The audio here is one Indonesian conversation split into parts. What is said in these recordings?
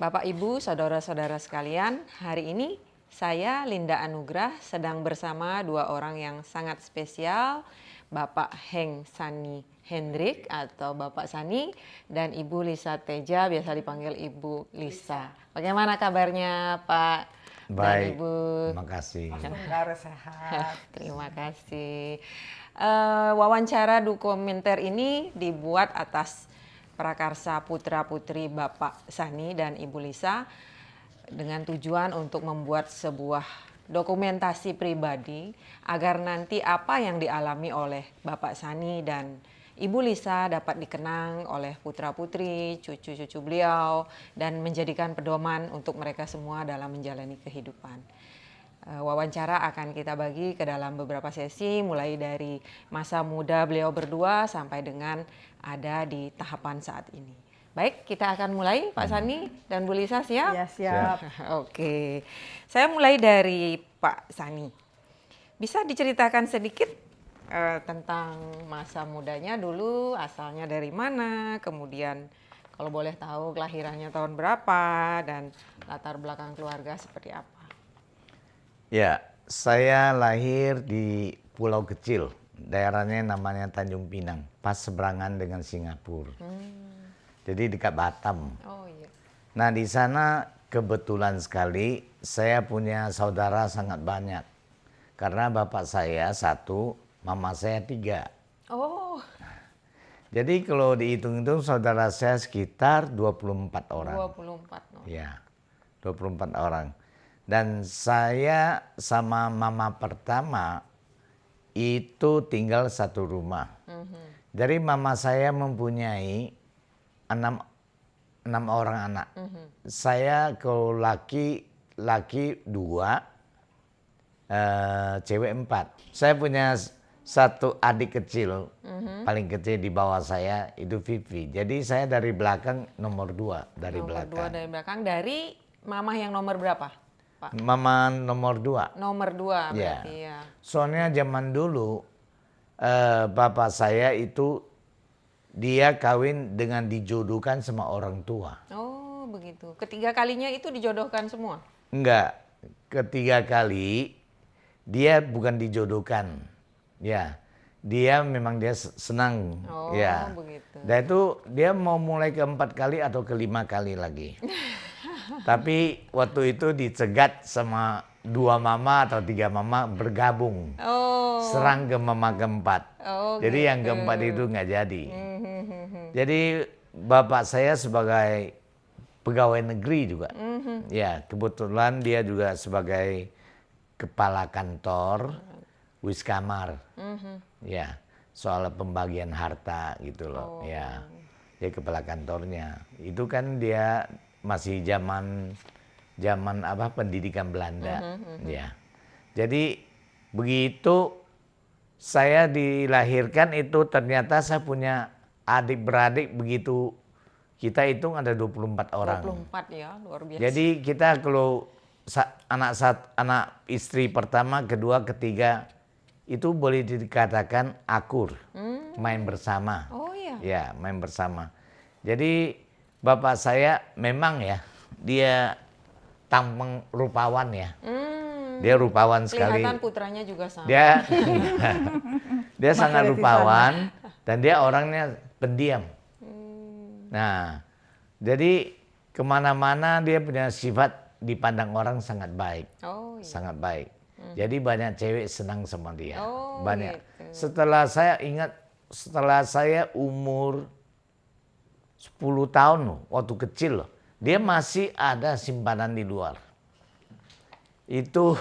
Bapak, Ibu, saudara-saudara sekalian, hari ini saya Linda Anugrah sedang bersama dua orang yang sangat spesial, Bapak Heng Sani Hendrik atau Bapak Sani dan Ibu Lisa Teja, biasa dipanggil Ibu Lisa. Bagaimana kabarnya Pak dan Baik, Ibu? terima kasih. Semoga sehat. Terima kasih. Wawancara dokumenter ini dibuat atas prakarsa putra-putri Bapak Sani dan Ibu Lisa dengan tujuan untuk membuat sebuah dokumentasi pribadi agar nanti apa yang dialami oleh Bapak Sani dan Ibu Lisa dapat dikenang oleh putra-putri, cucu-cucu beliau dan menjadikan pedoman untuk mereka semua dalam menjalani kehidupan. Wawancara akan kita bagi ke dalam beberapa sesi, mulai dari masa muda beliau berdua sampai dengan ada di tahapan saat ini. Baik, kita akan mulai, Pak Sani dan Bu Lisa, siap? Ya, siap. Oke, saya mulai dari Pak Sani. Bisa diceritakan sedikit tentang masa mudanya dulu, asalnya dari mana, kemudian kalau boleh tahu kelahirannya tahun berapa, dan latar belakang keluarga seperti apa? Ya, saya lahir di pulau kecil, daerahnya namanya Tanjung Pinang, pas seberangan dengan Singapura. Jadi dekat Batam. Oh iya. Nah, di sana kebetulan sekali saya punya saudara sangat banyak. Karena bapak saya satu, mama saya tiga. Oh, Jadi kalau dihitung-hitung saudara saya sekitar 24 orang. 24. No. Ya, 24 orang. Dan saya sama mama pertama itu tinggal satu rumah. Jadi mama saya mempunyai enam orang anak. Saya kalau laki 2, cewek 4. Saya punya satu adik kecil, paling kecil di bawah saya itu Vivi. Jadi saya dari belakang nomor 2 dari Nomor belakang. 2 dari belakang, dari mamah yang nomor berapa, Pak? Mama nomor 2. Nomor 2 Ya. berarti ya. Soalnya zaman dulu bapak saya itu dia kawin dengan dijodohkan sama orang tua. Oh, begitu. Ketiga kalinya itu dijodohkan semua? Enggak, ketiga kali dia bukan dijodohkan. Ya, dia memang dia senang. Oh, Ya. begitu. Dan itu dia mau mulai keempat kali atau kelima kali lagi. Tapi waktu itu dicegat sama 2 mama atau 3 mama bergabung. Oh. Serang ke mama keempat. Oh, Jadi gitu. yang keempat itu nggak jadi. Jadi bapak saya sebagai pegawai negeri juga. Ya, kebetulan dia juga sebagai kepala kantor Wiskamar. Ya, soal pembagian harta gitu loh. Ya, dia kepala kantornya. Itu kan dia masih zaman apa pendidikan Belanda. Ya, jadi begitu saya dilahirkan itu ternyata saya punya adik-beradik begitu kita hitung ada 24 orang. 24 ya, luar biasa. Jadi kita kalau anak istri pertama, kedua, ketiga itu boleh dikatakan akur, main bersama. Oh iya. Ya, main bersama. Jadi bapak saya memang ya dia tampang rupawan ya. Dia rupawan sekali. Kelihatan putranya juga sama. Dia sangat rupawan dan dia orangnya pendiam. Nah, jadi kemana-mana dia punya sifat dipandang orang sangat baik. Oh iya. Sangat baik. Jadi banyak cewek senang sama dia. Oh, Banyak. gitu. Setelah saya umur 10 tahun loh, waktu kecil loh. Dia masih ada simpanan di luar. Itu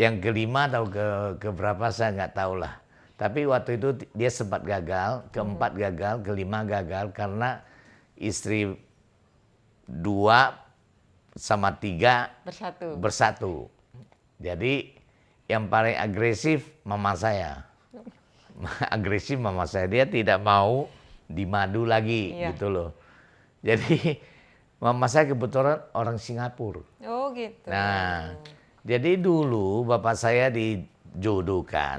yang kelima atau ke berapa saya nggak tahu lah. Tapi waktu itu dia sempat gagal, keempat gagal, kelima gagal karena istri 2 sama 3 bersatu. Jadi yang paling agresif mama saya. Agresif mama saya, dia tidak mau dimadu lagi gitu loh. Jadi mama saya kebetulan orang Singapura. Oh gitu. Nah, jadi dulu bapak saya dijodohkan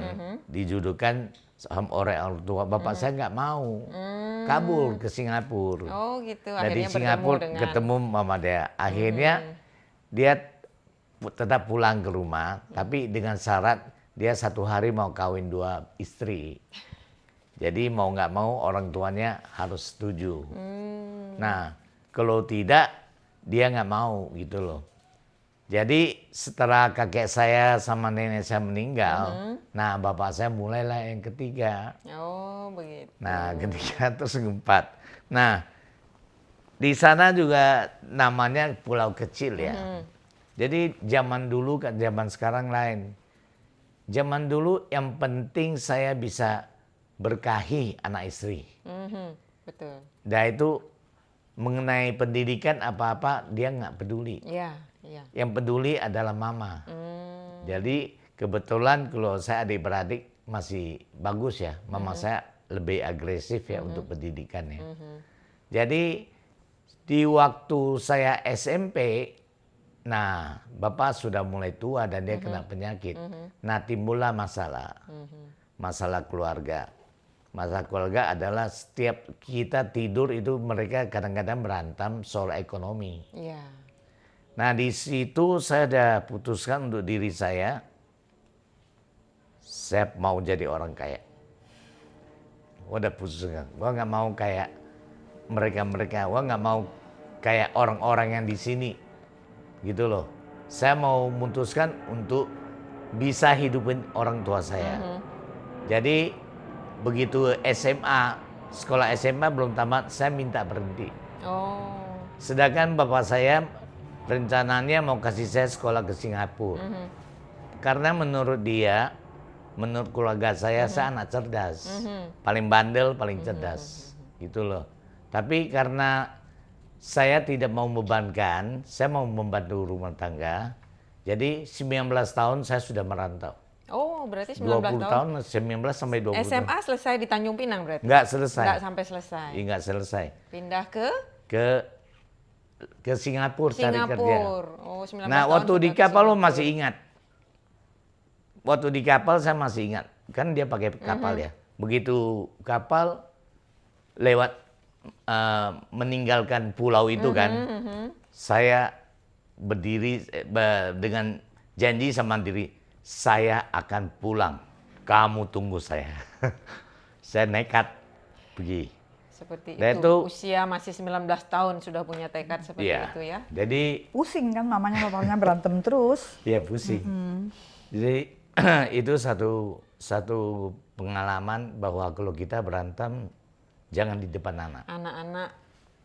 sama orang tua. Bapak saya nggak mau, kabur ke Singapura. Oh gitu, Nah, di akhirnya Singapura bertemu dengan ketemu mama dia. Akhirnya dia tetap pulang ke rumah, tapi dengan syarat dia 1 hari mau kawin 2 istri. Jadi mau nggak mau orang tuanya harus setuju. Nah, kalau tidak dia nggak mau gitu loh. Jadi setelah kakek saya sama nenek saya meninggal, nah bapak saya mulailah yang ketiga. Oh begitu. Nah, ketiga terus keempat. Nah, di sana juga namanya pulau kecil ya. Jadi zaman dulu kan zaman sekarang lain. Zaman dulu yang penting saya bisa berkahi anak istri. Betul. Nah itu mengenai pendidikan apa-apa dia nggak peduli. Iya, iya. Yang peduli adalah mama. Jadi kebetulan kalau saya adik-beradik masih bagus ya. Mama saya lebih agresif ya untuk pendidikannya. Jadi di waktu saya SMP, nah bapak sudah mulai tua dan dia kena penyakit. Nah timbullah masalah. Masalah keluarga. Masalah keluarga adalah setiap kita tidur itu mereka kadang-kadang berantem soal ekonomi. Iya. Nah di situ saya udah putuskan untuk diri saya mau jadi orang kaya. Udah putuskan, gua nggak mau kayak mereka-mereka, gua nggak mau kayak orang-orang yang di sini, gitu loh. Saya mau memutuskan untuk bisa hidupin orang tua saya. Jadi begitu SMA, sekolah SMA belum tamat, saya minta berhenti. Oh. Sedangkan bapak saya rencananya mau kasih saya sekolah ke Singapura. Karena menurut dia, menurut keluarga saya anak cerdas. Paling bandel, paling cerdas. Gitu loh. Tapi karena saya tidak mau membebankan, saya mau membantu rumah tangga. Jadi 19 tahun saya sudah merantau. Oh, berarti 20 19 tahun, 19 sampai 20 tahun. SMA selesai di Tanjung Pinang berarti? Enggak selesai. Enggak sampai selesai. Enggak selesai. Pindah ke Ke Singapura cari kerja. Singapura. Oh, 19 Nah, tahun waktu di sudah ke kapal lo Singapura. masih ingat. Waktu di kapal saya masih ingat. Kan dia pakai kapal ya. Begitu kapal lewat meninggalkan pulau itu kan. Saya berdiri dengan janji sama diri. Saya akan pulang. Kamu tunggu saya. Saya nekat pergi. Seperti Nah, itu. Usia masih 19 tahun sudah punya tekad seperti Iya. itu ya. Jadi Pusing kan mamanya bapaknya berantem terus. ya pusing. Jadi itu satu pengalaman bahwa kalau kita berantem jangan di depan anak. Anak-anak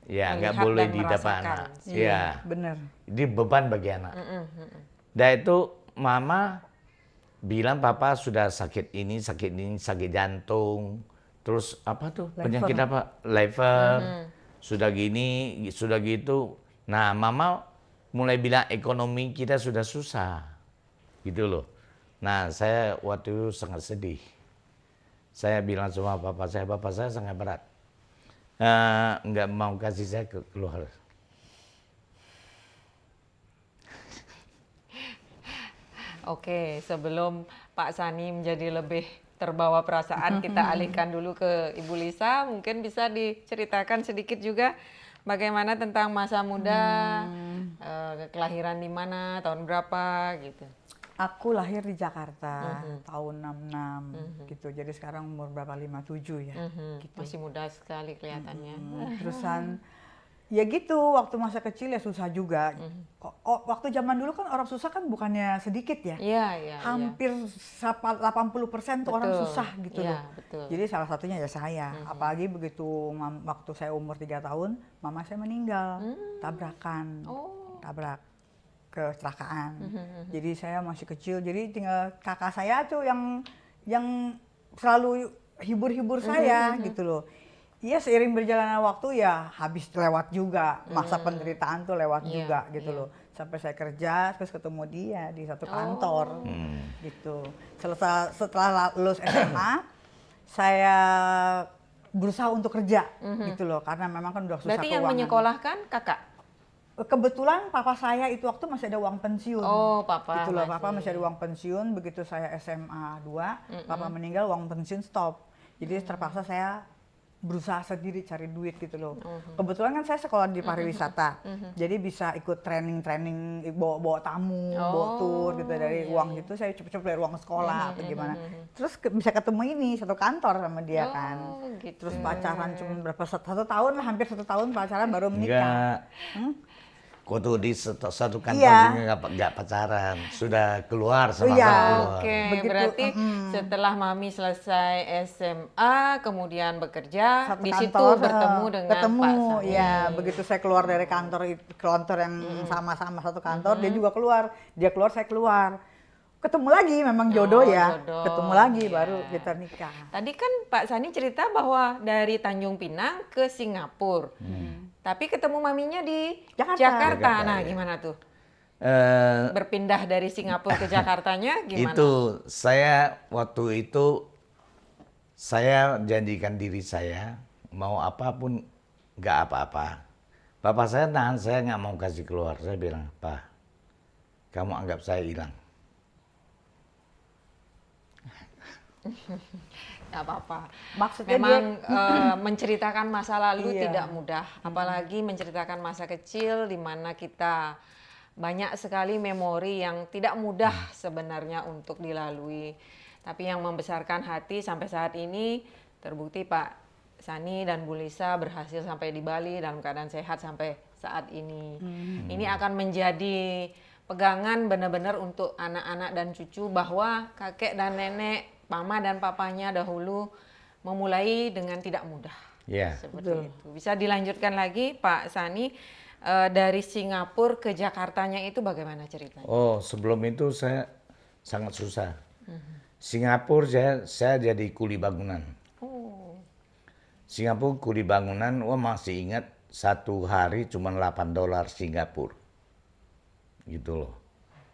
Ya nggak melihat boleh dan di depan merasakan. anak. Iya, Ya, bener. ini beban bagi anak. Dan itu mama bilang papa sudah sakit ini, sakit jantung. Terus apa tuh penyakit apa? Liver. Sudah gini, sudah gitu. Nah mama mulai bilang ekonomi kita sudah susah. Gitu loh. Nah saya waktu itu sangat sedih. Saya bilang sama bapak saya sangat berat. Nggak mau kasih saya keluar. Oke, sebelum Pak Sani menjadi lebih terbawa perasaan, kita alihkan dulu ke Ibu Lisa. Mungkin bisa diceritakan sedikit juga bagaimana tentang masa muda, kelahiran di mana, tahun berapa gitu. Aku lahir di Jakarta tahun 66 gitu. Jadi sekarang umur berapa? 57 ya. Gitu. Masih muda sekali kelihatannya. Terusan ya gitu, waktu masa kecil ya susah juga. Waktu zaman dulu kan orang susah kan bukannya sedikit ya. Iya, iya. Hampir 80% tuh orang Betul. susah gitu Iya, loh. betul. Jadi salah satunya ya saya. Apalagi begitu waktu saya umur 3 tahun, mama saya meninggal. Tabrakan. Oh. Tabrak. Kecelakaan. Jadi saya masih kecil, jadi tinggal kakak saya tuh yang selalu hibur-hibur saya gitu loh. Iya, seiring berjalannya waktu ya habis lewat juga, masa penderitaan tuh lewat Iya, juga gitu iya. loh. Sampai saya kerja terus ketemu dia di satu kantor gitu. Setelah lulus SMA saya berusaha untuk kerja gitu loh, karena memang kan udah susah Berarti yang keuangan. menyekolahkan kakak? Kebetulan papa saya itu waktu masih ada uang pensiun. Oh, papa Itulah papa masih ada uang pensiun. Begitu saya SMA 2, papa meninggal uang pensiun stop. Jadi terpaksa saya berusaha sendiri cari duit gitu loh. Kebetulan kan saya sekolah di pariwisata, jadi bisa ikut training-training, bawa tamu, bawa tour gitu dari uang itu saya cepet-cepet dari uang sekolah atau gimana. Terus bisa ketemu ini satu kantor sama dia kan. Gitu. Terus pacaran cuma berapa satu tahun lah, hampir 1 tahun pacaran baru menikah. Enggak. Waktu di satu kantor Iya. juga nggak pacaran, sudah keluar sama Iya. keluar. Oke, Begitu, berarti setelah Mami selesai SMA, kemudian bekerja, Satu di situ kantor, bertemu dengan ketemu, Pak Sani. ya begitu saya keluar dari kantor yang sama-sama satu kantor, dia juga keluar, dia keluar saya keluar, ketemu lagi memang jodoh ya, jodoh, ketemu lagi iya. baru kita nikah. Tadi kan Pak Sani cerita bahwa dari Tanjung Pinang ke Singapura, tapi ketemu maminya di Jakarta. Jakarta. Nah, iya. gimana tuh? Eh, Berpindah dari Singapura ke Jakartanya gimana? Itu saya waktu itu saya janjikan diri saya mau apapun nggak apa-apa. Bapak saya nahan, saya nggak mau kasih keluar. Saya bilang, Pak, kamu anggap saya hilang. Gak apa-apa. Maksudnya Memang menceritakan masa lalu Iya. tidak mudah, apalagi menceritakan masa kecil di mana kita banyak sekali memori yang tidak mudah sebenarnya untuk dilalui. Tapi yang membesarkan hati sampai saat ini terbukti Pak Sani dan Bu Lisa berhasil sampai di Bali dalam keadaan sehat sampai saat ini. Ini akan menjadi pegangan benar-benar untuk anak-anak dan cucu bahwa kakek dan nenek, mama dan papanya dahulu memulai dengan tidak mudah. Ya. Seperti itu. Bisa dilanjutkan lagi Pak Sani, dari Singapura ke Jakartanya itu bagaimana ceritanya? Oh, sebelum itu saya sangat susah. Singapura saya jadi kuli bangunan. Oh, Singapura kuli bangunan, wah masih ingat satu hari cuma $8 Singapura. Gitu loh.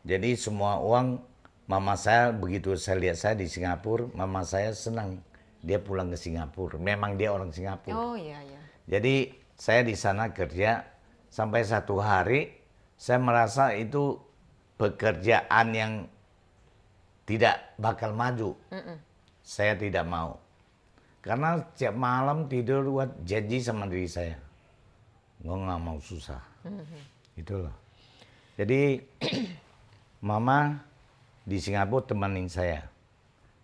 Jadi semua uang mama saya, begitu saya lihat saya di Singapura, mama saya senang dia pulang ke Singapura. Memang dia orang Singapura. oh iya ya. Jadi saya di sana kerja sampai satu hari saya merasa itu pekerjaan yang tidak bakal maju. Saya tidak mau. Karena tiap malam tidur buat janji sama diri saya. Gue nggak mau susah. Itu loh. Jadi mama di Singapura temanin saya.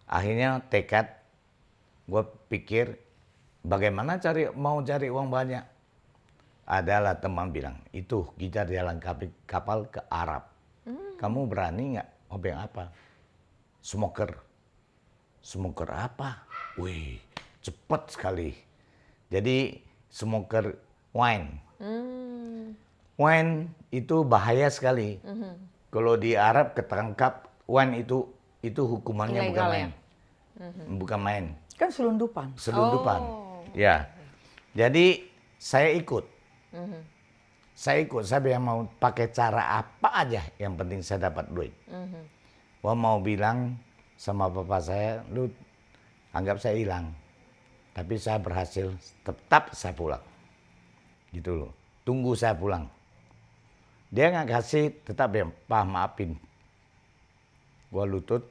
Akhirnya tekad gue pikir bagaimana mau cari uang banyak. Adalah teman bilang, itu kita jalan kapal ke Arab. Kamu berani nggak? Hobi apa? Smoker. Smoker apa? Wih, cepat sekali. Jadi smoker wine. Wine itu bahaya sekali. Kalau di Arab ketangkap wine itu hukumannya bukan Ilegal main. Bukan main. kan selundupan. Selundupan. Oh. Ya. Jadi saya ikut. Saya bilang mau pakai cara apa aja, yang penting saya dapat duit. Wah mau bilang sama bapak saya, lu anggap saya hilang. Tapi saya berhasil, tetap saya pulang. Gitu loh, tunggu saya pulang. Dia nggak kasih, tetap dia, Pak maafin. Gua lutut,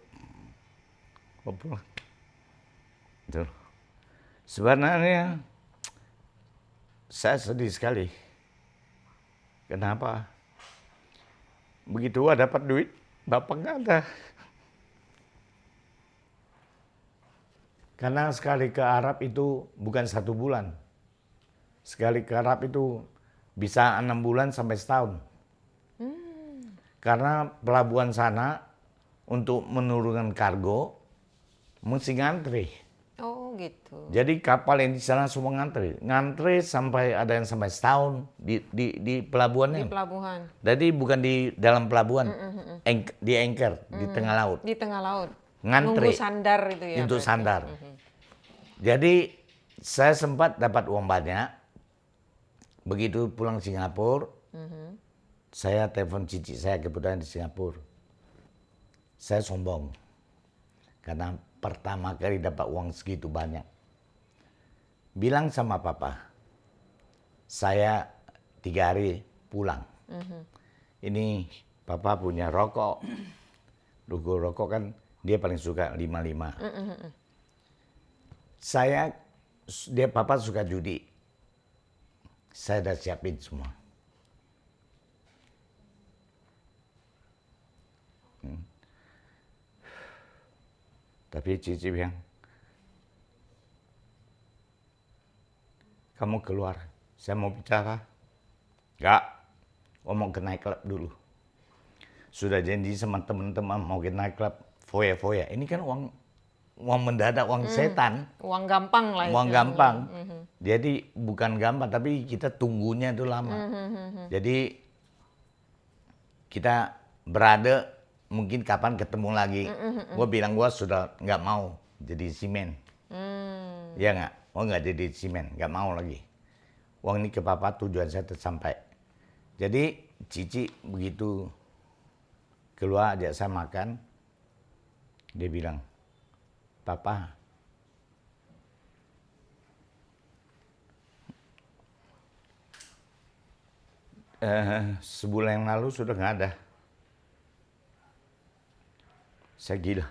gua pulang. Gitu. Sebenarnya saya sedih sekali. Kenapa? Begitu gua dapat duit, bapak nggak ada. Karena sekali ke Arab itu bukan 1 bulan. Sekali ke Arab itu bisa 6 bulan sampai setahun. Karena pelabuhan sana untuk menurunkan kargo mesti ngantri. Oh gitu. Jadi kapal yang di sana semua ngantri sampai ada yang sampai setahun di pelabuhannya. Di pelabuhan. Jadi bukan di dalam pelabuhan, di anchor di tengah laut. Di tengah laut. Ngantri. Nunggu sandar itu ya. Untuk berarti. sandar. Jadi saya sempat dapat uang banyak. Begitu pulang Singapura, saya telepon cici saya kebetulan di Singapura. Saya sombong karena pertama kali dapat uang segitu banyak. Bilang sama papa, saya 3 hari pulang. Ini papa punya rokok. Logo rokok kan dia paling suka 55. Dia papa suka judi. Saya udah siapin semua. Tapi Cici bilang, kamu keluar, saya mau bicara. Enggak, mau ke nightclub dulu. Sudah janji sama teman-teman mau ke nightclub, foya-foya. Ini kan uang mendadak, uang setan. Uang gampang lah. Uang istilahnya. gampang. Jadi bukan gampang, tapi kita tunggunya itu lama. Jadi kita berada, mungkin kapan ketemu lagi. Gue bilang gue sudah nggak mau jadi simen. Ya nggak, mau nggak jadi simen, nggak mau lagi. Uang ini ke papa, tujuan saya tersampai. Jadi Cici begitu keluar ajak saya makan, dia bilang, papa, sebulan yang lalu sudah nggak ada. Saya gila.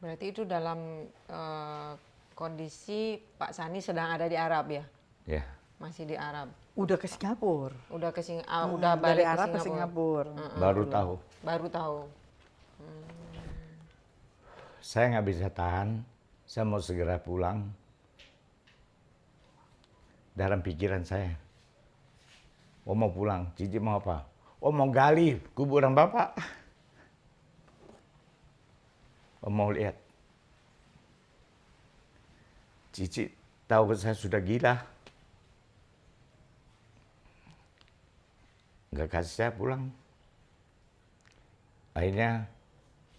Berarti itu dalam kondisi Pak Sani sedang ada di Arab ya? Ya. Masih di Arab. Udah ke Singapura. Udah udah balik Dari Arab ke ke Singapura. Singapura. Baru tahu. Baru tahu. Saya nggak bisa tahan. Saya mau segera pulang. Dalam pikiran saya. Oh mau pulang. Cici mau apa? Oh mau gali kuburan bapak. Oh mau lihat. Cici tahu saya sudah gila. Nggak kasih saya pulang. Akhirnya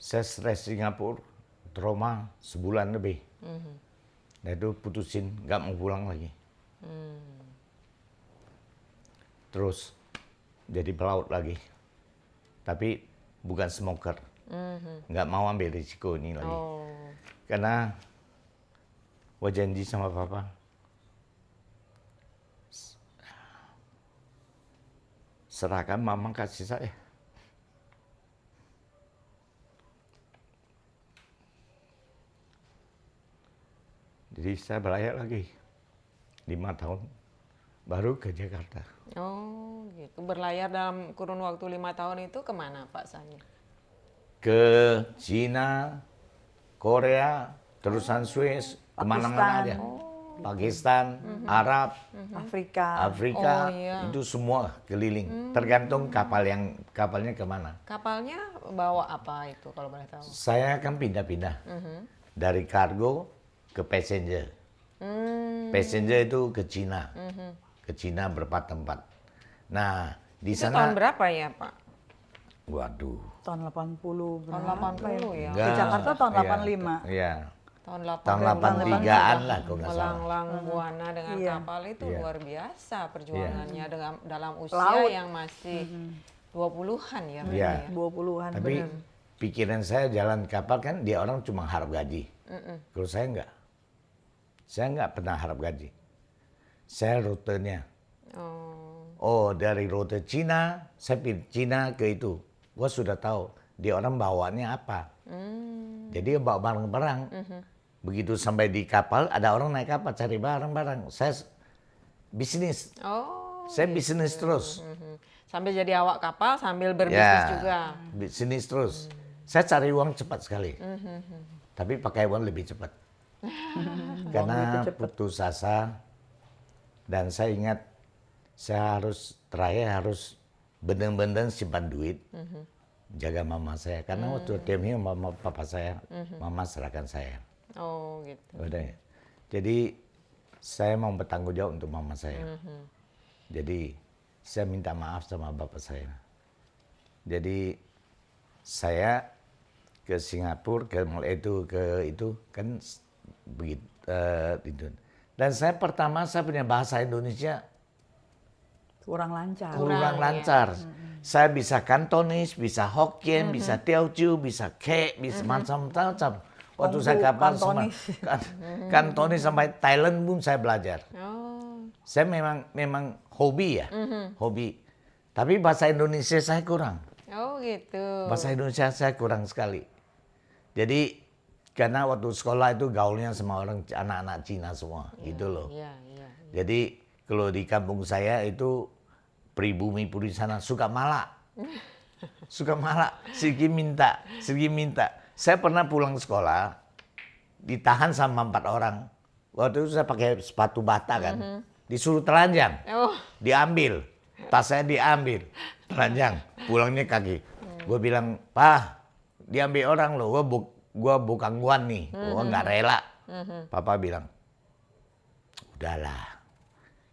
saya stres Singapura, trauma sebulan lebih. Dan itu putusin nggak mau pulang lagi. Terus jadi pelaut lagi. Tapi bukan smoker. Nggak mau ambil risiko ini lagi. Karena gua janji sama papa. Serahkan mama kasih saya. Jadi saya berlayar lagi 5 tahun baru ke Jakarta. Oh gitu. Berlayar dalam kurun waktu 5 tahun itu kemana Pak Sani? Ke Cina, Korea, terusan Swiss, kemana-mana aja. Pakistan, Arab, Afrika. Afrika, Oh, iya. itu semua keliling. Tergantung kapalnya kemana. Kapalnya bawa apa itu kalau boleh tahu? Saya kan pindah-pindah dari kargo ke passenger. Passenger itu ke Cina, ke Cina berapa tempat. Nah di Itu sana, tahun berapa ya Pak? waduh, Tahun 80 Tahun berapa 80 ya? Ke Jakarta tahun Iya, 85. Iya, Tahun tahun 80. 83-an lah kalau nggak salah. Melanglang buana dengan Iya. kapal itu Iya. luar biasa perjuangannya dalam usia Laut. yang masih 20-an ya. berarti Iya. ya? 20-an. Tapi pikiran saya jalan kapal kan dia orang cuma harap gaji. Kalau saya enggak. Saya enggak pernah harap gaji. Saya rutenya. Oh dari rute Cina, saya pilih Cina ke itu. Gua sudah tahu dia orang bawanya apa. Jadi bawa barang-barang. Begitu sampai di kapal, ada orang naik kapal cari barang-barang. Saya bisnis. Oh. Saya bisnis terus. Sambil jadi awak kapal sambil berbisnis Ya, juga. bisnis terus. Saya cari uang cepat sekali. Tapi pakai uang lebih cepat. Karena putus asa. Dan saya ingat, saya harus benar-benar simpan duit. Jaga mama saya. Karena waktu timnya mama papa saya, mama serahkan saya. Oh gitu. Udah. Jadi saya mau bertanggung jawab untuk mama saya. Jadi saya minta maaf sama bapak saya. Jadi saya ke Singapura, ke itu kan begitu itu. Dan saya pertama saya punya bahasa Indonesia Kurang lancar. kurang lancar. Saya bisa Kantonis, bisa Hokkien, bisa Teochew, bisa Ke, bisa macam-macam. Waktu saya kapal sama Kantonis sampai Thailand pun saya belajar. Oh. Saya memang hobi ya, hobi. Tapi bahasa Indonesia saya kurang. Oh gitu. Bahasa Indonesia saya kurang sekali. Jadi karena waktu sekolah itu gaulnya sama orang anak-anak Cina semua, gitu loh. Iya, iya. Jadi kalau di kampung saya itu pribumi di sana suka malak. Suka malak, segi minta. Saya pernah pulang sekolah, ditahan sama 4 orang. Waktu itu saya pakai sepatu bata kan, disuruh telanjang, Oh, diambil. Tas saya diambil, telanjang, pulangnya kaki. Gue bilang, "Pak, diambil orang loh, gue bukan gangguan nih, gue nggak rela." Papa bilang, "Udahlah,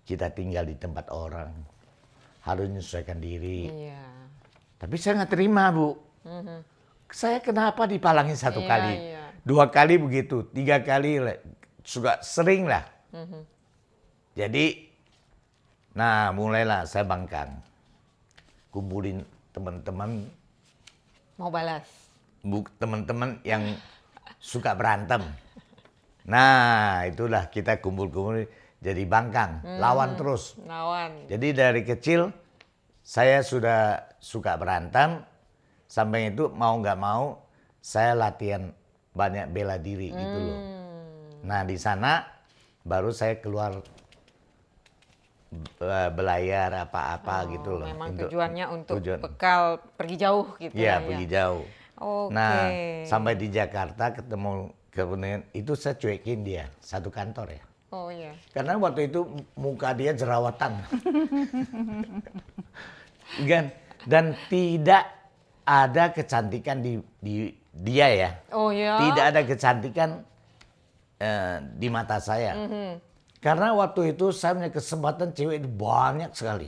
kita tinggal di tempat orang, harus menyesuaikan diri." iya. Tapi saya nggak terima, Bu. Saya kenapa dipalangin 1 Iya, kali, iya. 2 kali begitu, 3 kali suka sering lah. Jadi, nah mulailah saya bangkang, kumpulin teman-teman, Mau balas. teman-teman yang suka berantem. Nah itulah kita kumpul-kumpul jadi bangkang, lawan terus. Lawan. Jadi dari kecil saya sudah suka berantem, sampai itu mau nggak mau saya latihan banyak bela diri gitu loh. Nah di sana baru saya keluar belayar apa-apa gitu loh. Memang tujuannya untuk tujuan. bekal pergi jauh gitu Iya, ya. pergi jauh. Oke. Nah sampai di Jakarta ketemu kemudian itu saya cuekin dia, satu kantor ya. Oh iya. Karena waktu itu muka dia jerawatan. Dan tidak ada kecantikan di dia ya. Oh iya. Tidak ada kecantikan di mata saya. Karena waktu itu saya punya kesempatan cewek itu banyak sekali.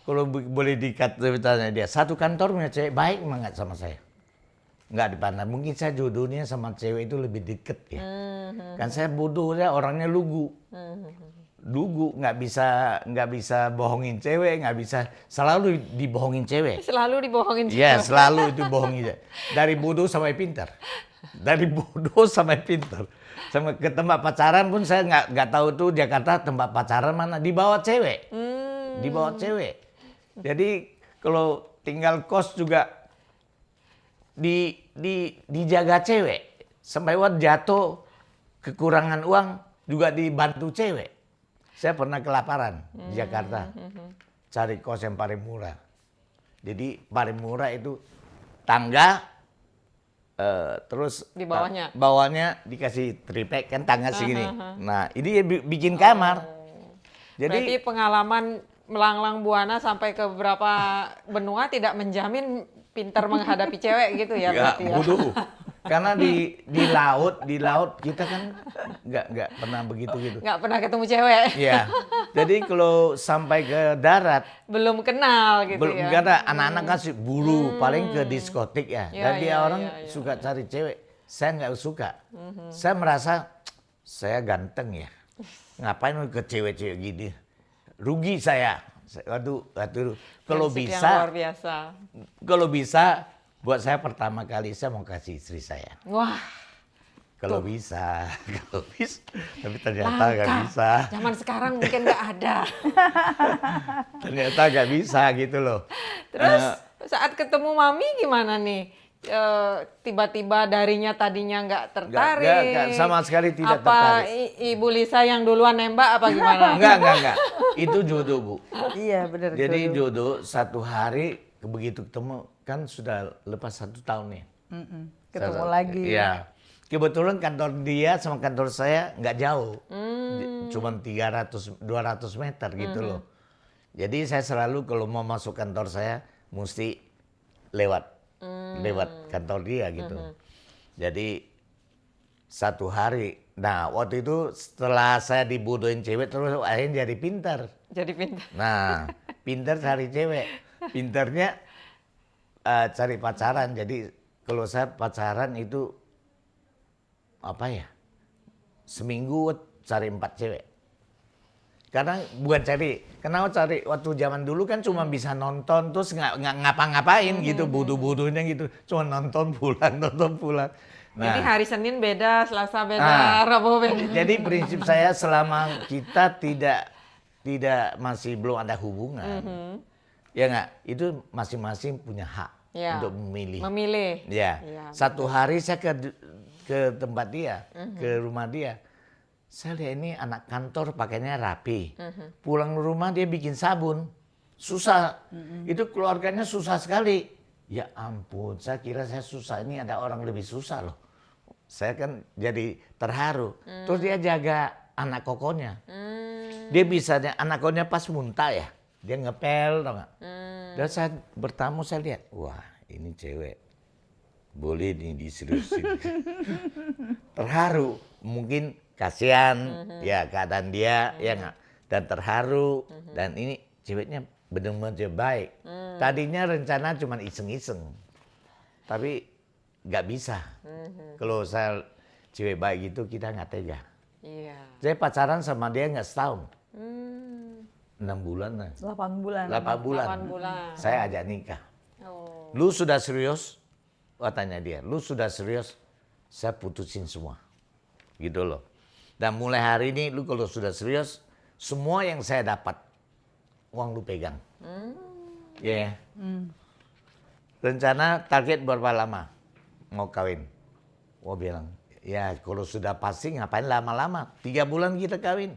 Kalau boleh dikatakan dia, satu kantor punya cewek baik banget sama saya. Nggak dipandang. Mungkin saya jodohnya sama cewek itu lebih deket ya. Kan saya bodoh ya, orangnya lugu. Lugu, nggak bisa bohongin cewek, nggak bisa, selalu dibohongin cewek. Selalu dibohongin Iya, cewek. selalu itu bohongin. Dari bodoh sampai pintar. Dari bodoh sampai pintar. Sama ke tempat pacaran pun saya nggak tahu tuh Jakarta tempat pacaran mana, dibawa cewek. Dibawa cewek. Jadi kalau tinggal kos juga dijaga cewek. Sampai waktu jatuh kekurangan uang juga dibantu cewek. Saya pernah kelaparan di Jakarta. Cari kos yang paling murah. Jadi paling murah itu tangga, terus Di bawahnya? bawahnya dikasih tripek kan tangga segini. Nah ini bikin kamar. Berarti Jadi pengalaman melanglang buana sampai ke beberapa benua tidak menjamin pintar menghadapi cewek gitu ya, berarti ya. bodoh. Karena di laut kita kan nggak pernah begitu gitu. Nggak pernah ketemu cewek. Iya. Jadi kalau sampai ke darat, Belum kenal gitu ya. nggak ada anak-anak kasih buru, paling ke diskotik ya. Iya, Dan dia iya, orang iya. suka cari cewek. Saya nggak suka. Saya merasa saya ganteng ya. Ngapain ke cewek-cewek gini? Rugi saya. Waduh, kalau Prinsip yang bisa, luar biasa. kalau bisa, buat saya pertama kali saya mau kasih istri saya. Wah, Kalau bisa, kalau bisa. Tapi ternyata nggak langka. bisa. Zaman sekarang mungkin nggak ada. Ternyata nggak bisa gitu loh. Terus saat ketemu Mami gimana nih? Tiba-tiba darinya tadinya nggak tertarik. Nggak, sama sekali tidak apa tertarik. Ibu Lisa yang duluan nembak apa gimana? Enggak. Itu jodoh, Bu. Iya benar. Jadi jodoh satu hari begitu ketemu kan sudah lepas 1 tahun nih. Ketemu lagi. Iya. Kebetulan kantor dia sama kantor saya nggak jauh. Cuman 200 meter gitu loh. Jadi saya selalu kalau mau masuk kantor saya mesti lewat kantor dia gitu. Jadi satu hari, nah waktu itu setelah saya dibodohin cewek terus akhirnya jadi pintar. Jadi pintar. Nah, pintar cari cewek. Pintarnya cari pacaran. Jadi kalau saya pacaran itu apa ya? Seminggu cari 4 cewek. Karena bukan cari, kenapa cari waktu zaman dulu kan cuma bisa nonton terus nggak ngapa-ngapain gitu, bodoh-bodohnya gitu, cuma nonton pulang. Jadi hari Senin beda, Selasa beda, Nah, Rabu beda. Jadi prinsip saya selama kita tidak belum ada hubungan, ya nggak, itu masing-masing punya hak Ya, untuk memilih. Memilih. Ya, Ya, satu hari saya ke tempat dia, ke rumah dia. Saya lihat ini anak kantor pakainya rapi. Pulang ke rumah dia bikin sabun. Susah. Itu keluarganya susah sekali. Ya ampun, saya kira saya susah. Ini ada orang lebih susah loh. Saya kan jadi terharu. Terus dia jaga anak kokonya. Dia bisa, anak kokonya pas muntah ya. Dia ngepel, tau gak? Dan saya bertamu, saya lihat, wah ini cewek. Boleh nih diseriusin. Terharu. Mungkin kasihan ya keadaan dia, ya nggak? Dan terharu. Dan ini ceweknya benar-benar baik. Tadinya rencana cuma iseng-iseng. Tapi nggak bisa. Kalau saya cewek baik gitu, kita nggak tega. Iya. Saya pacaran sama dia nggak setahun. 6 bulan lah. 8 bulan. 8 bulan. 8 bulan. Saya ajak nikah. Oh. Lu sudah serius? Tanya dia, lu sudah serius? Saya putusin semua. Gitu loh. Dan mulai hari ini lu kalau sudah serius, semua yang saya dapat, uang lu pegang. Ya. Rencana target berapa lama mau kawin? Gua bilang, ya kalau sudah pasti ngapain lama-lama? 3 bulan kita kawin.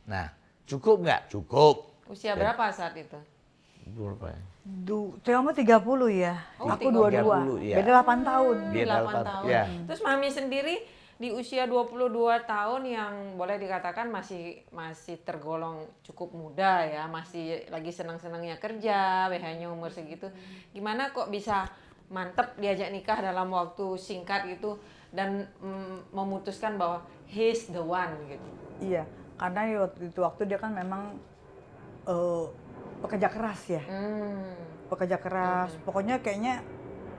Nah, cukup nggak? Cukup. Usia berapa saat itu? Berapa ya? Theo mah 30 ya. Oh, Aku 30, 22. ya. Beda 8 tahun. Dia 8 dapat, tahun. ya. Terus Mami sendiri di usia 22 tahun yang boleh dikatakan masih tergolong cukup muda ya, masih lagi senang-senangnya kerja, BH-nya umur segitu. Gimana kok bisa mantep diajak nikah dalam waktu singkat gitu dan memutuskan bahwa he's the one gitu. Iya, karena waktu dia kan memang pekerja keras ya. Pekerja keras. Pokoknya kayaknya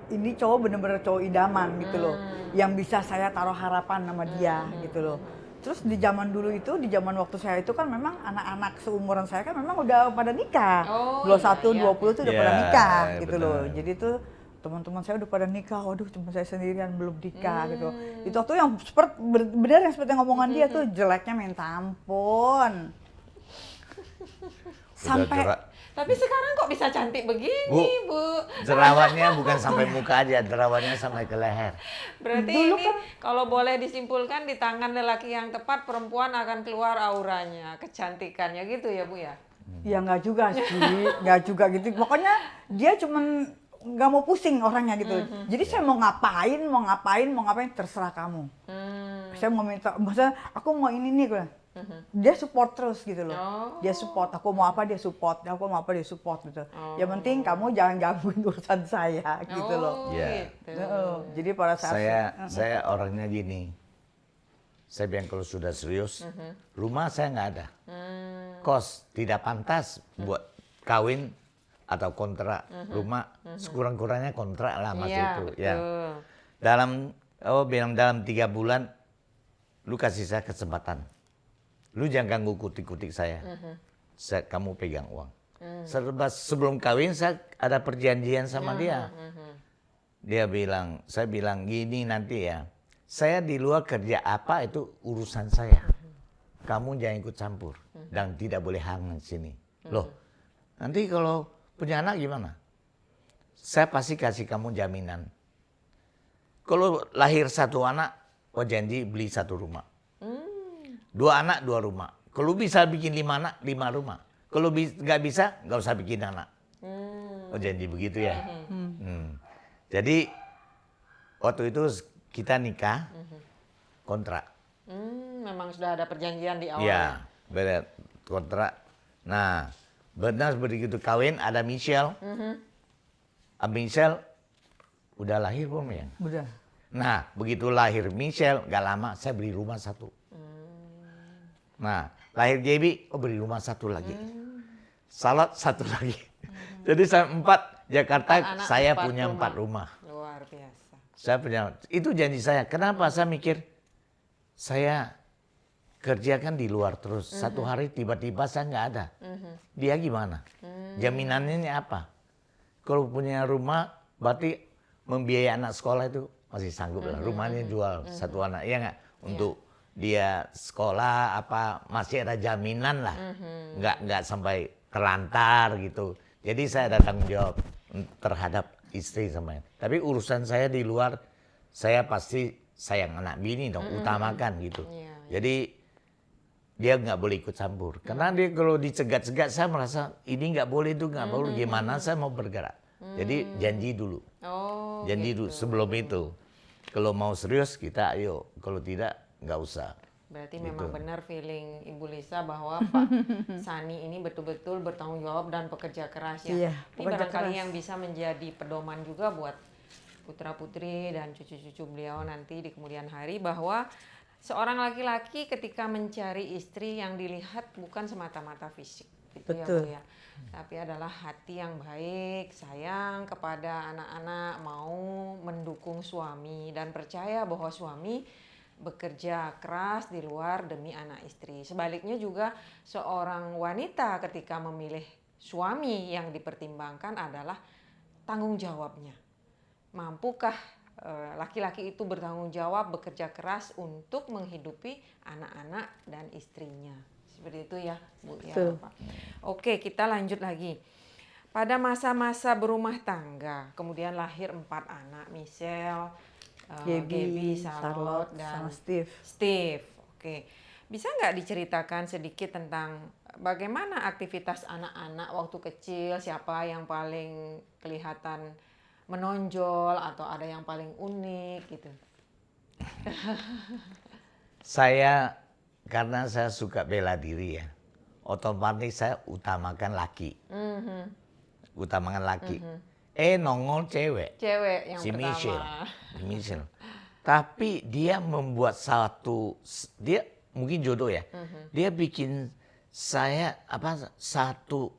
ini cowok bener-bener cowok idaman gitu loh. Yang bisa saya taruh harapan sama dia gitu loh. Terus di zaman dulu itu, di zaman waktu saya itu kan memang anak-anak seumuran saya kan memang udah pada nikah. Oh, 21, iya. 20 tuh udah Iya, pada nikah gitu benar. loh. Jadi tuh teman-teman saya udah pada nikah, waduh cuma saya sendirian belum nikah gitu. Itu waktu yang benar yang seperti ngomongan dia tuh jeleknya minta ampun. Sampai Tapi sekarang kok bisa cantik begini, Bu? Jerawatnya bukan sampai muka aja, jerawatnya sampai ke leher. Berarti Dulu ini kalau boleh disimpulkan di tangan lelaki yang tepat perempuan akan keluar auranya, kecantikannya gitu ya, Bu ya? ya nggak juga sih, nggak juga gitu. Pokoknya dia cuman nggak mau pusing orangnya gitu. Jadi saya mau ngapain terserah kamu. Saya mau minta, maksudnya aku mau ini nih gue. Dia support terus gitu loh. Oh. Dia support, aku mau apa dia support, aku mau apa dia support gitu. Yang penting kamu jangan gangguin urusan saya gitu loh. Ya. Gitu. Jadi pada saat Saya orangnya gini. Saya bilang kalau sudah serius, rumah saya nggak ada. Kos tidak pantas buat kawin atau kontrak rumah. Sekurang-kurangnya kontrak lah masih Iya, itu. betul. Ya. Bilang dalam 3 bulan, lu kasih saya kesempatan. Lu jangan ganggu kutik-kutik saya. Kamu pegang uang. Sebelum kawin saya ada perjanjian sama dia. Saya bilang gini nanti ya. Saya di luar kerja apa itu urusan saya. Kamu jangan ikut campur dan tidak boleh hangat sini. Loh, nanti kalau punya anak gimana? Saya pasti kasih kamu jaminan. Kalau lahir 1 anak, janji beli 1 rumah. 2 anak 2 rumah. Kalau bisa bikin 5 anak 5 rumah. Kalau nggak bisa nggak usah bikin anak. Janji begitu ya. Jadi waktu itu kita nikah kontrak. Memang sudah ada perjanjian di awal. Ya, beres kontrak. Nah, benar begitu kawin ada Michelle. Michelle udah lahir belum ya? udah. Nah, begitu lahir Michelle, gak lama saya beli rumah 1. Nah, lahir JB, beli rumah 1 lagi. Salat 1 lagi. Jadi saya 4, Jakarta 4 anak, saya 4 punya rumah. 4 rumah. Luar biasa. Saya punya, itu janji saya. Kenapa? Saya mikir, saya kerjakan di luar terus. Satu hari tiba-tiba saya nggak ada. Dia gimana? Jaminannya apa? Kalau punya rumah, berarti membiayai anak sekolah itu masih sanggup lah. Rumahnya jual 1 anak, iya nggak? Untuk dia sekolah apa masih ada jaminan lah. Nggak sampai terlantar gitu. Jadi saya ada tanggung jawab terhadap istri sama. Tapi urusan saya di luar, saya pasti sayang anak bini dong, utamakan gitu. Iya, iya. Jadi dia nggak boleh ikut campur. Karena dia kalau dicegat-cegat saya merasa ini nggak boleh itu nggak boleh. Gimana saya mau bergerak? Jadi janji dulu, Oh, janji gitu. dulu sebelum itu. Kalau mau serius kita ayo, kalau tidak nggak usah. Berarti Gitu. memang benar feeling Ibu Lisa bahwa Pak Sani ini betul-betul bertanggung jawab dan pekerja keras ya. Iya, Ini pekerja barangkali keras. yang bisa menjadi pedoman juga buat putra-putri dan cucu-cucu beliau nanti di kemudian hari, bahwa seorang laki-laki ketika mencari istri yang dilihat bukan semata-mata fisik, gitu ya Bu Betul. ya. Tapi adalah hati yang baik, sayang kepada anak-anak, mau mendukung suami dan percaya bahwa suami bekerja keras di luar demi anak istri. Sebaliknya juga seorang wanita ketika memilih suami yang dipertimbangkan adalah tanggung jawabnya. Mampukah laki-laki itu bertanggung jawab bekerja keras untuk menghidupi anak-anak dan istrinya. Seperti itu ya, Bu ya, Betul. Pak. Oke, kita lanjut lagi. Pada masa-masa berumah tangga, kemudian lahir 4 anak, Michelle, Gaby, Charlotte, dan sama Steve. Steve. Oke, bisa nggak diceritakan sedikit tentang bagaimana aktivitas anak-anak waktu kecil, siapa yang paling kelihatan menonjol atau ada yang paling unik gitu? Saya karena saya suka bela diri ya, otomatis saya utamakan laki, utamakan laki. Nongol cewek, Cewek yang si pertama. Michelle. Tapi dia membuat dia mungkin jodoh ya. Dia bikin saya satu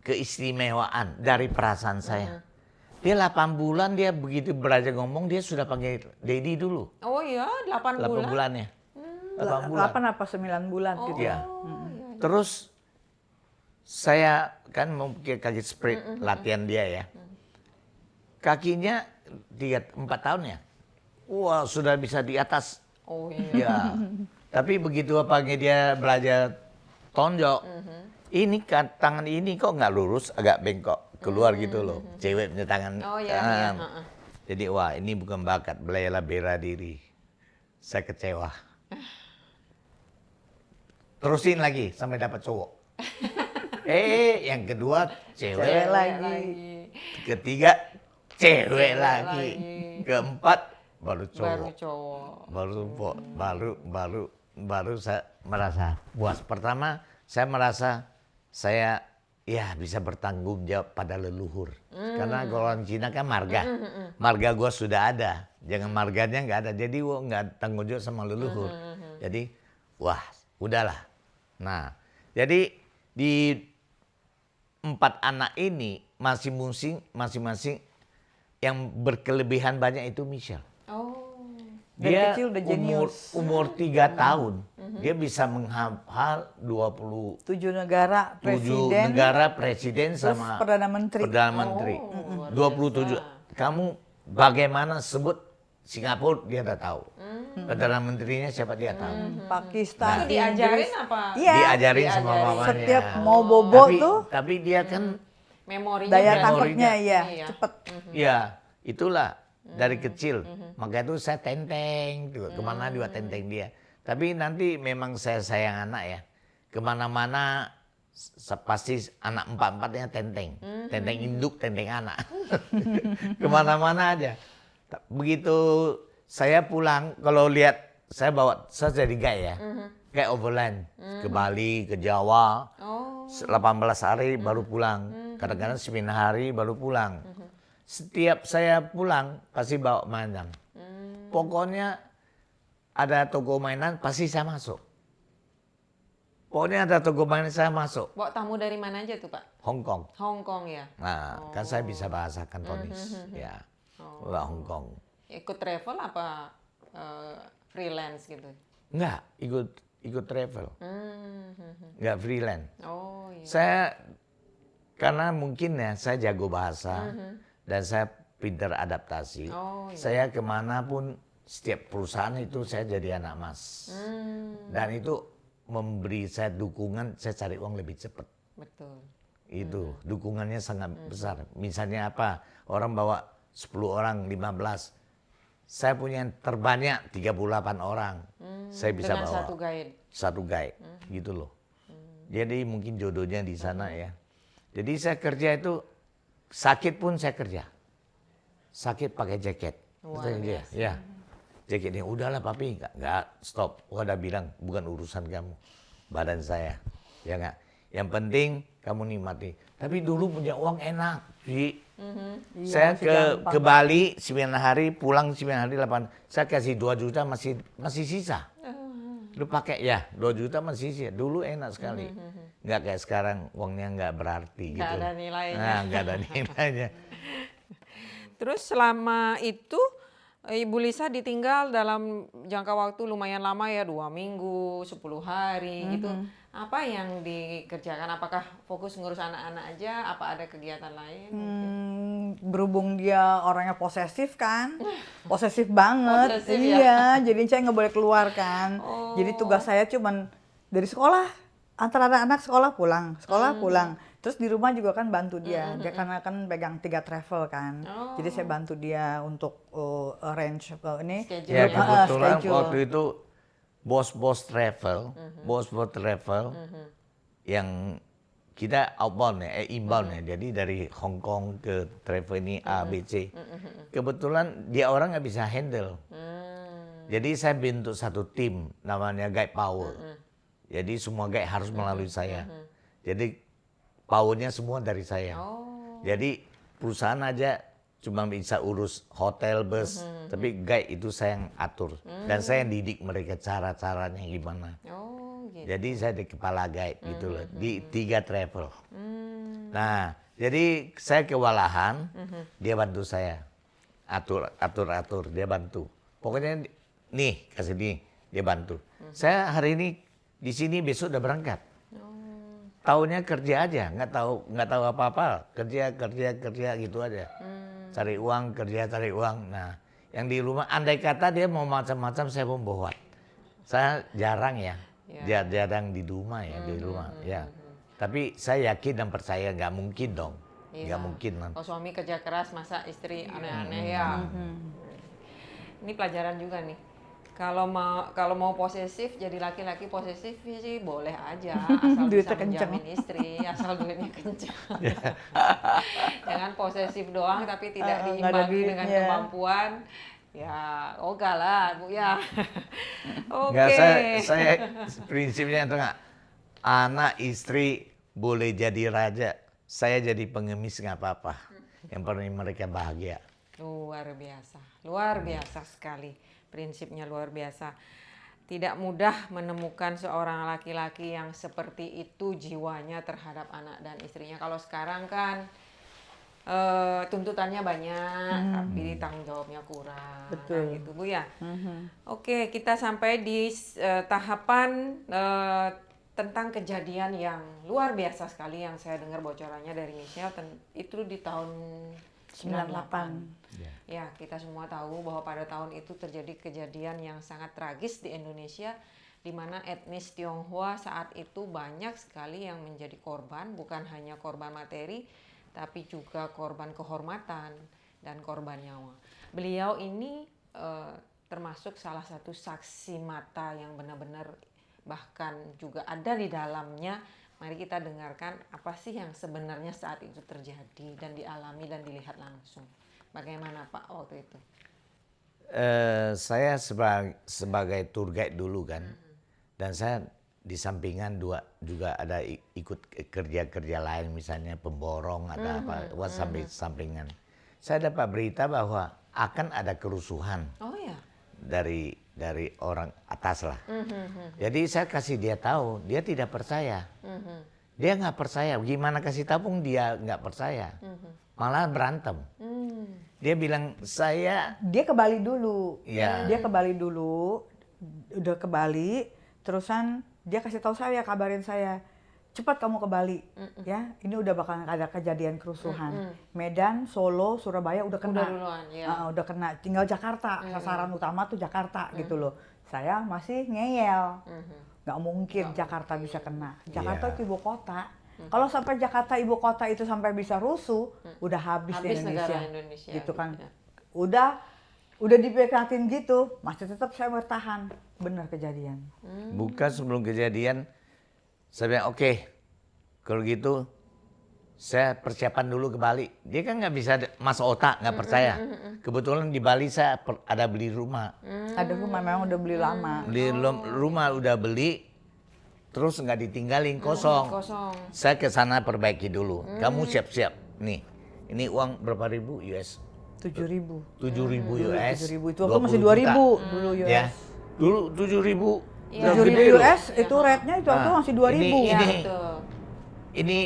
keistimewaan dari perasaan saya. Dia 8 bulan dia begitu belajar ngomong dia sudah panggil Daddy dulu. Oh iya, 8 8 bulan. bulannya. 8 bulan. 8 apa 9 bulan gitu. Iya. Oh, iya. Terus saya kan mau kaget sprint latihan dia ya. Kakinya 4 tahun ya. Wah, sudah bisa di atas. Oh iya. Ya. Tapi begitu apanya dia belajar tonjok. Ini kan tangan ini kok nggak lurus, agak bengkok keluar gitu loh. Cewek punya tangan. Oh iya, iya. Jadi wah ini bukan bakat, bela diri. Saya kecewa. Terusin lagi sampai dapat cowok. Yang kedua cewek Cewek lagi. lagi. Ketiga cewek lagi. lagi. Keempat baru Baru cowok. cowok. Baru saya merasa puas. Pertama saya merasa saya ya bisa bertanggung jawab pada leluhur. Karena kalau orang Cina kan marga. Marga gua sudah ada. Jangan marganya nggak ada. Jadi gua nggak tanggung jawab sama leluhur. Jadi wah udahlah. Nah jadi di 4 anak ini masing-masing yang berkelebihan banyak itu Michelle. Oh. Dari Dia kecil udah jenius. umur 3 tahun. Dia bisa menghafal 27 7 negara presiden, negara presiden terus sama Perdana Menteri. Perdana Menteri. Oh, luar 27. Kamu bagaimana sebut Singapura dia udah tahu. Perdana Menterinya siapa dia tahu. Pakistan, Itu diajarin Inggris. apa? Iya. Diajarin sama diajarin. mamanya. Setiap mau bobo tuh Tapi dia kan Memorinya daya berarti. tangkapnya Iya. ya cepet. ya itulah dari kecil. Maka itu saya tenteng tuh, kemana juga tenteng dia. Tapi nanti memang saya sayang anak ya. Kemana-mana pasti anak 4-4-nya tenteng. Tenteng induk, tenteng anak. Kemana-mana aja. Begitu saya pulang, kalau lihat saya jadi guide ya. Kayak overland. Ke Bali, ke Jawa. Oh. 18 hari baru pulang. Kadang-kadang 9 hari baru pulang. Setiap saya pulang pasti bawa mainan. Pokoknya ada toko mainan pasti saya masuk. Pokoknya ada toko mainan saya masuk. Bawa tamu dari mana aja tuh Pak? Hong Kong. Hong Kong ya? Nah, kan saya bisa bahasa Kantonis. Ya, udah Hong Kong. Ikut travel apa freelance gitu? Enggak, ikut travel. Enggak freelance. Oh iya. Saya karena mungkin ya saya jago bahasa dan saya pintar adaptasi. Oh, iya. Saya kemanapun setiap perusahaan itu saya jadi anak mas. Dan itu memberi saya dukungan, saya cari uang lebih cepat. Betul. Itu dukungannya sangat besar. Misalnya apa? Orang bawa 10 orang, 15. saya punya yang terbanyak 38 orang. Saya bisa dengan bawa. satu guide. Satu guide, gitu loh. Jadi mungkin jodohnya di sana ya. Jadi saya kerja itu, sakit pun saya kerja. Sakit pakai jaket. Luar biasa. Ya. Jaketnya, udahlah papi, enggak, stop. Gua udah bilang, bukan urusan kamu. Badan saya, ya enggak. Yang penting kamu nikmati. Tapi dulu punya uang enak, Ji. Iya, Saya masih gampang. ke Bali 9 hari, pulang 9 hari 8. Saya kasih 2 juta masih sisa. Lu pakai ya, 2 juta masih sisa. Dulu enak sekali. Nggak kayak sekarang uangnya nggak berarti Nggak gitu. ada nilainya. Nah, nggak ada nilainya. Terus selama itu Ibu Lisa ditinggal dalam jangka waktu lumayan lama ya, 2 minggu, 10 hari gitu. Apa yang dikerjakan? Apakah fokus ngurus anak-anak aja? Apa ada kegiatan lain? Berhubung dia orangnya posesif kan, posesif banget. Posesif Iya, jadi saya nggak boleh keluar kan. Oh. Jadi tugas saya cuman dari sekolah, antara anak-anak sekolah pulang. Terus di rumah juga kan bantu dia. Dia karena kan pegang 3 travel kan. Oh. Jadi saya bantu dia untuk arrange ini. Schedule. Ya kebetulan schedule. waktu itu bos-bos travel, yang kita outbound ya, inbound ya. Jadi dari Hong Kong ke travel ini A, B, C. Kebetulan dia orang nggak bisa handle. Jadi saya bentuk satu tim namanya Guide Power. Jadi semua guide harus melalui saya. Jadi powernya semua dari saya. Oh. Jadi perusahaan aja cuma bisa urus hotel, bus, tapi guide itu saya yang atur. Dan saya yang didik mereka cara-caranya gimana. Oh, gitu. Jadi saya di kepala guide gitu loh, di 3 travel. Nah, jadi saya kewalahan, dia bantu saya. Atur, dia bantu. Pokoknya nih, kasih nih, dia bantu. Saya hari ini di sini, besok udah berangkat. Taunya kerja aja, nggak tahu apa-apa, kerja gitu aja. Cari uang, kerja, cari uang. Nah, yang di rumah, andai kata dia mau macam-macam, saya pun buat. Saya jarang ya, jarang di rumah ya, ya. Tapi saya yakin dan percaya nggak mungkin dong, nggak mungkin. Kalau suami kerja keras, masa istri aneh-aneh ya. Ini pelajaran juga nih. Kalau mau posesif, jadi laki-laki posesif sih boleh aja, asal bisa Duitnya kenceng. menjamin istri, asal duitnya kencang. Jangan posesif doang tapi tidak nggak ada diimbangi dengan duitnya. kemampuan. Ya, ogah lah Bu ya. Oke. Nggak, saya prinsipnya itu nggak, anak istri boleh jadi raja, saya jadi pengemis nggak apa-apa. Yang penting mereka bahagia. Luar biasa sekali. Prinsipnya luar biasa. Tidak mudah menemukan seorang laki-laki yang seperti itu jiwanya terhadap anak dan istrinya. Kalau sekarang kan tuntutannya banyak, tapi tanggung jawabnya kurang. Betul. Nah, gitu Bu ya. Oke, kita sampai di tahapan tentang kejadian yang luar biasa sekali yang saya dengar bocorannya dari Michelle. Itu di tahun 98. Ya, kita semua tahu bahwa pada tahun itu terjadi kejadian yang sangat tragis di Indonesia, di mana etnis Tionghoa saat itu banyak sekali yang menjadi korban, bukan hanya korban materi, tapi juga korban kehormatan dan korban nyawa. Beliau ini termasuk salah satu saksi mata yang benar-benar bahkan juga ada di dalamnya. Mari kita dengarkan apa sih yang sebenarnya saat itu terjadi dan dialami dan dilihat langsung. Bagaimana Pak waktu itu? Saya sebagai tour guide dulu kan, dan saya di sampingan juga ada ikut kerja-kerja lain, misalnya pemborong ada apa, sampingan. Saya dapat berita bahwa akan ada kerusuhan. Oh ya. Dari orang atas lah. Jadi saya kasih dia tahu, dia tidak percaya. Dia nggak percaya. Gimana kasih tahu pun dia nggak percaya. Malah berantem. Dia bilang Dia ke Bali dulu. Iya. Dia ke Bali dulu. Udah ke Bali, terusan dia kasih tahu saya, kabarin saya. Cepat kamu ke Bali, ya. Ini udah bakal ada kejadian kerusuhan. Medan, Solo, Surabaya udah kena. Udah duluan, ya. Udah kena. Tinggal Jakarta. Sasaran utama tuh Jakarta gitu loh. Saya masih ngeyel. Nggak mungkin Jakarta bisa kena. Jakarta itu ibu kota. Kalau sampai Jakarta ibu kota itu sampai bisa rusuh, udah habis di Habis negara Indonesia. Indonesia, Gitu kan. ya. udah diperingatin gitu, masih tetap saya bertahan. Benar kejadian. Bukan sebelum kejadian, saya bilang oke, kalau gitu saya persiapan dulu ke Bali. Dia kan nggak bisa masuk otak, nggak percaya. Kebetulan di Bali saya ada beli rumah. Ada rumah memang udah beli lama. Rumah udah beli, terus nggak ditinggalin kosong. Kosong. Saya ke sana perbaiki dulu. Kamu siap-siap. Nih, ini uang berapa ribu US? 7.000. 7.000 US. 7.000 itu waktu masih 2.000 dulu US. Ya, dulu 7.000. Iya. Udah gede 7.000 loh. US itu rate-nya itu waktu Nah, masih 2.000. Iya, Ini. betul. Ini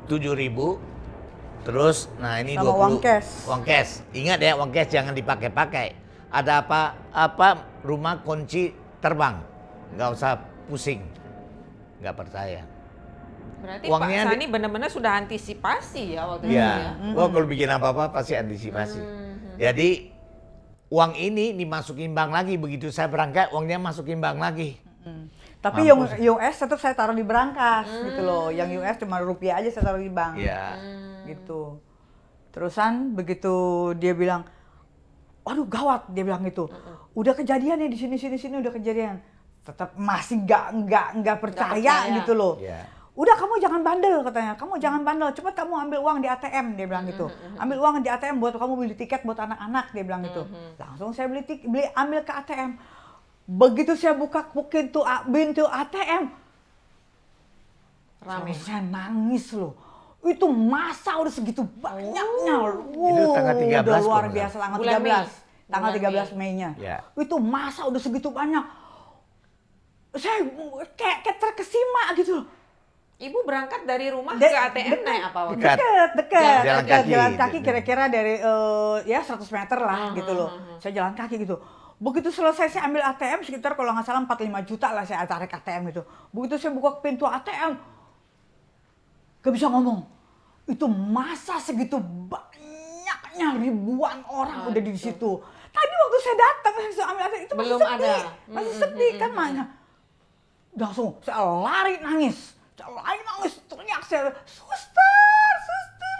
7.000. Terus, nah ini Sama 20. uang cash. Uang cash. Ingat ya, uang cash jangan dipakai-pakai. Ada apa rumah kunci terbang. Nggak usah pusing. Nggak percaya. Berarti Uangnya Pak Sani benar-benar sudah antisipasi ya waktu itu Iya. ya. Wah, kalau bikin apa-apa pasti antisipasi. Jadi uang ini dimasukin bank lagi. Begitu saya berangkat, uangnya masukin bank lagi. Tapi yang US tetap saya taruh di berangkas gitu loh. Yang US cuma rupiah aja saya taruh di bank. Iya. Gitu. Terusan begitu dia bilang, "Waduh gawat," dia bilang gitu. Udah kejadian nih di sini udah kejadian. Tetap masih nggak percaya gitu loh. Iya. Udah kamu jangan bandel katanya. Kamu jangan bandel. Cepat kamu ambil uang di ATM dia bilang gitu. Ambil uang di ATM buat kamu beli tiket buat anak-anak dia bilang gitu. Langsung saya ambil ke ATM. Begitu saya buka pintu ATM, Rame. saya nangis loh. Itu masa udah segitu banyaknya. Itu tanggal 13 udah luar kalau nggak biasa tanggal Bulan 13. Mei. Tanggal Bulan 13 Mei-nya. Ya. Itu masa udah segitu banyak. Saya kayak terkesima gitu loh. Ibu berangkat dari rumah De- ke ATM dekat. naik apa waktu itu? Dekat. Dekat. Jalan kaki. Jalan kaki kira-kira dari ya 100 meter lah gitu loh. Saya jalan kaki gitu. Begitu selesai saya ambil ATM sekitar kalau nggak salah 45 juta lah saya tarik ATM itu. Begitu saya buka pintu ATM, gak bisa ngomong. Itu masa segitu banyaknya ribuan orang udah di situ. Tadi waktu saya datang saya ambil ATM itu Belum masih sepi. ada. Masih sepi kan maknya. Langsung saya lari nangis. Teriak saya, suster,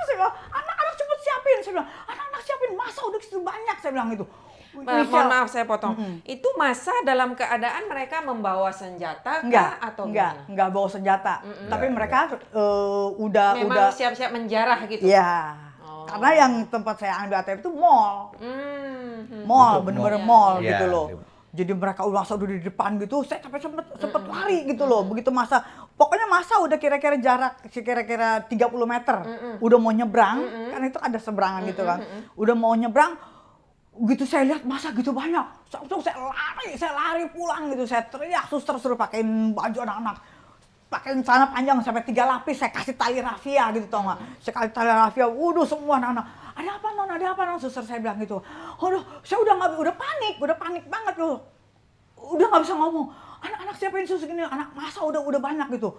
saya bilang, anak-anak cepet siapin, saya bilang, anak-anak siapin, masa udah segitu banyak, saya bilang itu. Mohon maaf saya potong. Itu masa dalam keadaan mereka membawa senjata kah atau gimana? enggak bawa senjata. Tapi mereka Memang udah siap-siap menjarah gitu. ya. Oh. Karena yang tempat saya ambil ATM itu mall. Hmm. Mall, Untuk bener-bener mall. mall Iya. gitu loh. Jadi mereka udah di depan gitu, saya sampai sempet lari gitu loh. Begitu masa, pokoknya masa udah kira-kira jarak kira-kira 30 meter. Udah mau nyebrang, kan itu ada seberangan gitu kan. Udah mau nyebrang, gitu saya lihat masa gitu banyak. Langsung saya lari pulang gitu. Saya teriak, suster suruh pakein baju anak-anak. Pakein celana panjang sampai 3 lapis, saya kasih tali rafia gitu tau gak. Saya kasih tali rafia, semua anak-anak. Ada apa non, suster saya bilang gitu. Aduh, saya udah panik banget loh. Udah nggak bisa ngomong. Anak-anak siapain susu gini, anak masa udah banyak gitu.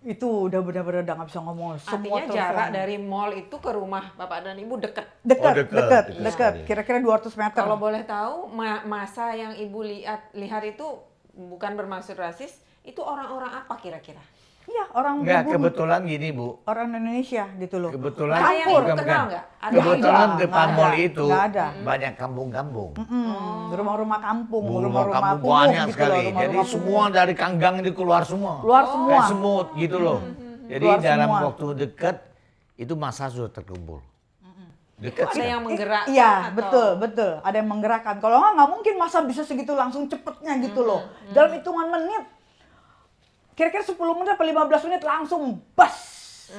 Itu udah benar-benar udah nggak bisa ngomong. Artinya jarak dari mall itu ke rumah Bapak dan Ibu dekat. Dekat. Kira-kira 200 meter. Kalau boleh tahu, masa yang Ibu lihat itu bukan bermaksud rasis, itu orang-orang apa kira-kira? Iya, orang Enggak, berburu. kebetulan gini Bu. Orang Indonesia gitu loh. Kebetulan Ada yang Campur. Ibu kenal nggak? Ada Kebetulan Nggak depan ada. mall itu Nggak ada. banyak kampung-kampung. Rumah-rumah kampung, Rumah rumah-rumah kampung kumuh banyak gitu sekali. loh. Jadi rumah-rumah semua dari kanggang itu keluar semua. Keluar semua. Kayak semut gitu loh. Jadi Keluar dalam semua. waktu dekat itu masa sudah terkumpul. Dekat Ada sih. yang menggerakkan? Iya, atau- betul. Ada yang menggerakkan. Kalau nggak mungkin masa bisa segitu langsung cepetnya gitu loh. Dalam hitungan menit, kira-kira 10 menit atau 15 menit langsung bas.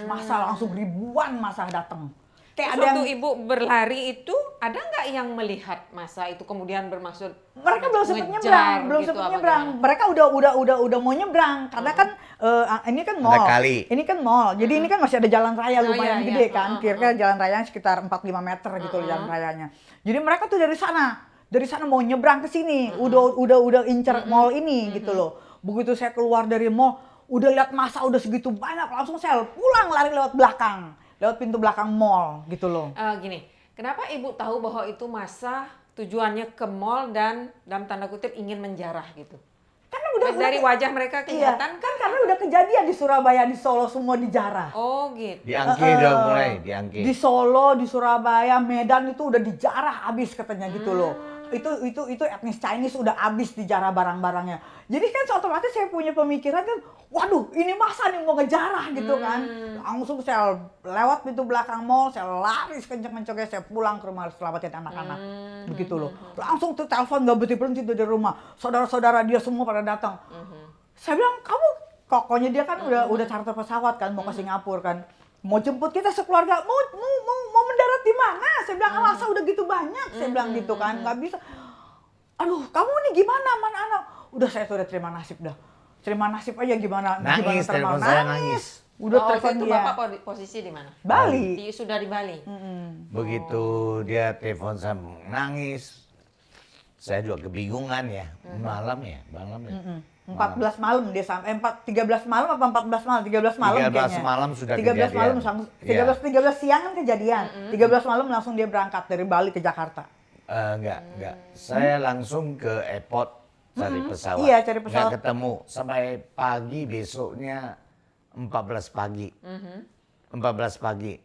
Masa langsung ribuan masa datang. Kayak Terus ada waktu yang Ibu berlari itu, ada nggak yang melihat masa itu kemudian bermaksud mereka belum sempat ngejar nyebrang, belum gitu sempat apa nyebrang. gimana? Mereka udah mau nyebrang karena kan ini kan mall. kali. Ini kan mall. Jadi ini kan masih ada jalan raya Oh, lumayan iya, gede iya. kan. Kira-kira jalan rayanya sekitar 4-5 meter gitu jalan rayanya. Jadi mereka tuh dari sana mau nyebrang ke sini. Udah incer mall ini gitu loh. Begitu saya keluar dari mall, udah lihat masa udah segitu banyak, langsung saya pulang lari lewat belakang. Lewat pintu belakang mall gitu loh. Gini, kenapa Ibu tahu bahwa itu masa tujuannya ke mall dan dalam tanda kutip ingin menjarah gitu? Karena udah Dari wajah mereka iya, kelihatan kan karena udah kejadian di Surabaya, di Solo semua dijarah. Oh gitu. Diangke udah mulai, diangke. Di Solo, di Surabaya, Medan itu udah dijarah habis katanya gitu loh. itu etnis Chinese udah habis dijarah barang-barangnya. Jadi kan otomatis saya punya pemikiran kan, waduh ini masa nih mau ngejarah gitu kan. Langsung saya lewat pintu belakang mall, saya lari sekenceng-kencengnya, saya pulang ke rumah selamatin anak-anak. Begitu loh. Langsung tuh telepon nggak berhenti-berhenti dari rumah. Saudara-saudara dia semua pada datang. Saya bilang, kamu kokonya dia kan udah charter pesawat kan mau ke Singapura kan. Mau jemput kita sekeluarga, mau mendarat di mana? Saya bilang, masa udah gitu banyak? Saya bilang gitu kan, nggak bisa. Aduh, kamu nih gimana, mana anak? Udah saya tuh udah terima nasib dah. Terima nasib aja gimana? Nangis, telepon saya nangis. Udah waktu telepon itu dia. Bapak posisi di mana? Bali. Sudah di Bali. Begitu dia telepon saya nangis, saya juga kebingungan ya. Malam ya. 14 malam dia sampai 13 malam apa 14 malam? 13 malam 13 kayaknya. malam sudah 13 kejadian. malam 13 siang kan kejadian. 13 malam langsung dia berangkat dari Bali ke Jakarta. Enggak. Saya langsung ke airport cari pesawat. Iya, cari pesawat. Nggak ketemu sampai pagi besoknya 14 pagi. 14 pagi.